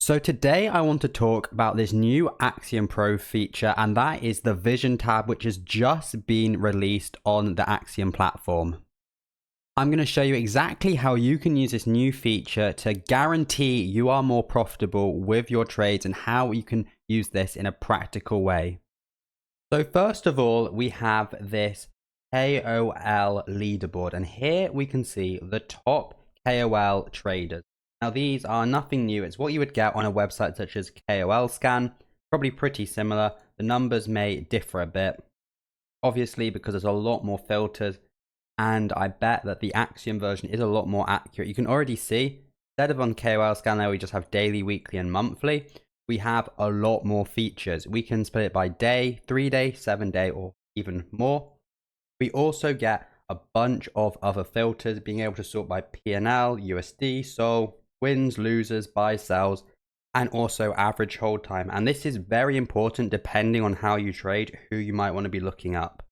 So today I want to talk about this new Axiom Pro feature, and that is the Vision tab, which has just been released on the Axiom platform. I'm going to show you exactly how you can use this new feature to guarantee you are more profitable with your trades and how you can use this in a practical way. So first of all, we have this KOL leaderboard, and here we can see the top KOL traders. Now, these are nothing new. It's what you would get on a website such as KOL Scan. Probably pretty similar. The numbers may differ a bit, obviously, because there's a lot more filters. And I bet that the Axiom version is a lot more accurate. You can already see, instead of on KOL Scan there, we just have daily, weekly, and monthly. We have a lot more features. We can split it by day, 3-day, 7-day, or even more. We also get a bunch of other filters, being able to sort by P&L, USD, SOL, wins, losers, buys, sells, and also average hold time. And this is very important depending on how you trade, who you might want to be looking up.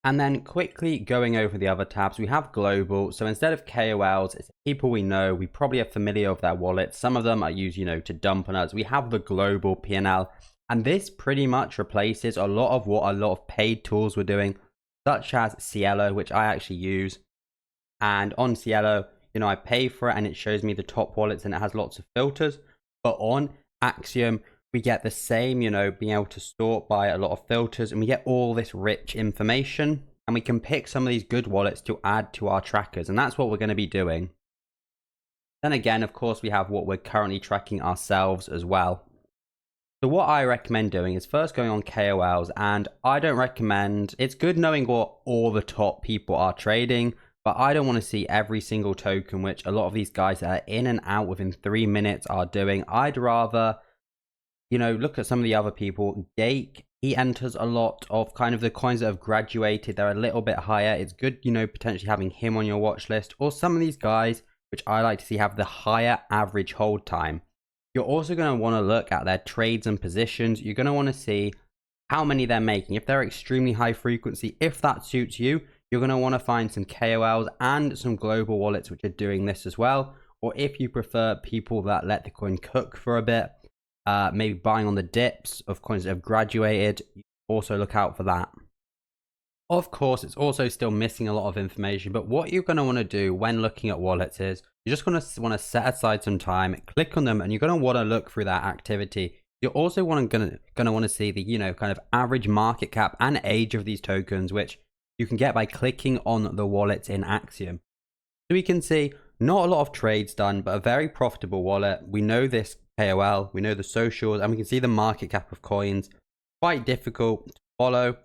And then quickly going over the other tabs, we have global. So instead of KOLs, it's people we know. We probably are familiar with their wallets. Some of them are used, to dump on us. We have the global P&L. And this pretty much replaces a lot of what a lot of paid tools were doing, such as Cielo, which I actually use. And on Cielo, I pay for it and it shows me the top wallets and it has lots of filters. But on Axiom, we get the same, being able to sort by a lot of filters, and we get all this rich information, and we can pick some of these good wallets to add to our trackers. And that's what we're going to be doing. Then again, of course, we have what we're currently tracking ourselves as well. So what I recommend doing is first going on KOLs, and I don't recommend, it's good knowing what all the top people are trading, but I don't want to see every single token, which a lot of these guys that are in and out within 3 minutes are doing. I'd rather, look at some of the other people. Gake, he enters a lot of kind of the coins that have graduated. They're a little bit higher. It's good, potentially having him on your watch list, or some of these guys, which I like to see have the higher average hold time. You're also going to want to look at their trades and positions. You're going to want to see how many they're making. If they're extremely high frequency, if that suits you, you're going to want to find some KOLs and some global wallets which are doing this as well. Or if you prefer people that let the coin cook for a bit, maybe buying on the dips of coins that have graduated, you also look out for that. Of course, it's also still missing a lot of information, but what you're going to want to do when looking at wallets is you're just going to want to set aside some time, click on them, and you're going to want to look through that activity. You're also going to want to see the, kind of average market cap and age of these tokens, which you can get by clicking on the wallets in Axiom. So we can see not a lot of trades done, but a very profitable wallet. We know this KOL, we know the socials, and we can see the market cap of coins. Quite difficult to follow.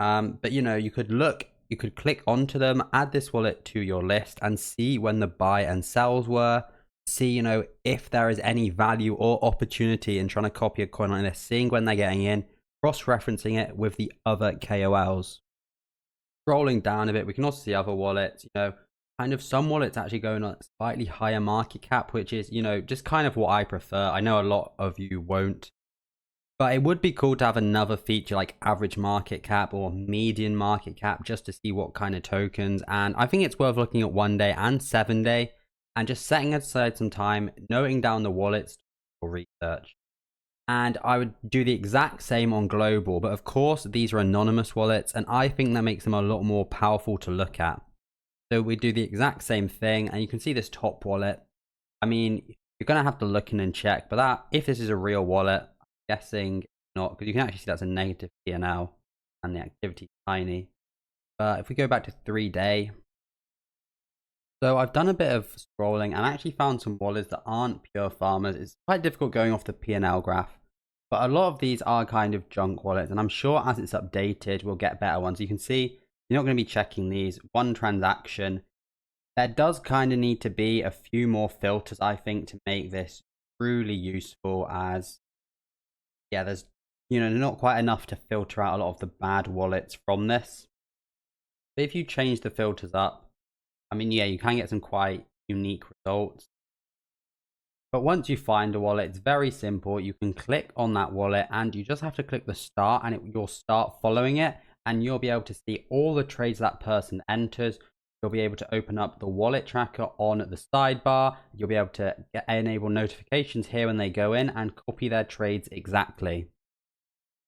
But you could click onto them, add this wallet to your list and see when the buy and sells were. See, if there is any value or opportunity in trying to copy a coin like this, seeing when they're getting in, cross-referencing it with the other KOLs. Scrolling down a bit, we can also see other wallets, kind of some wallets actually going on slightly higher market cap, which is, just kind of what I prefer. I know a lot of you won't. But it would be cool to have another feature like average market cap or median market cap just to see what kind of tokens. And I think it's worth looking at 1 day and 7 day and just setting aside some time, noting down the wallets for research. And I would do the exact same on global. But of course, these are anonymous wallets, and I think that makes them a lot more powerful to look at. So we do the exact same thing, and you can see this top wallet. I mean, you're going to have to look in and check, but that if this is a real wallet, guessing not, because you can actually see that's a negative P&L and the activity is tiny. But if we go back to 3-day, so I've done a bit of scrolling and actually found some wallets that aren't pure farmers. It's quite difficult going off the P&L graph, but a lot of these are kind of junk wallets, and I'm sure as it's updated we'll get better ones. You can see you're not going to be checking these one transaction. There does kind of need to be a few more filters, I think, to make this truly useful, as there's not quite enough to filter out a lot of the bad wallets from this. But if you change the filters up, I mean, you can get some quite unique results. But once you find a wallet, it's very simple. You can click on that wallet and you just have to click the start, and you'll start following it, and you'll be able to see all the trades that person enters. you'll be able to open up the wallet tracker on the sidebar. You'll be able to enable notifications here when they go in and copy their trades exactly.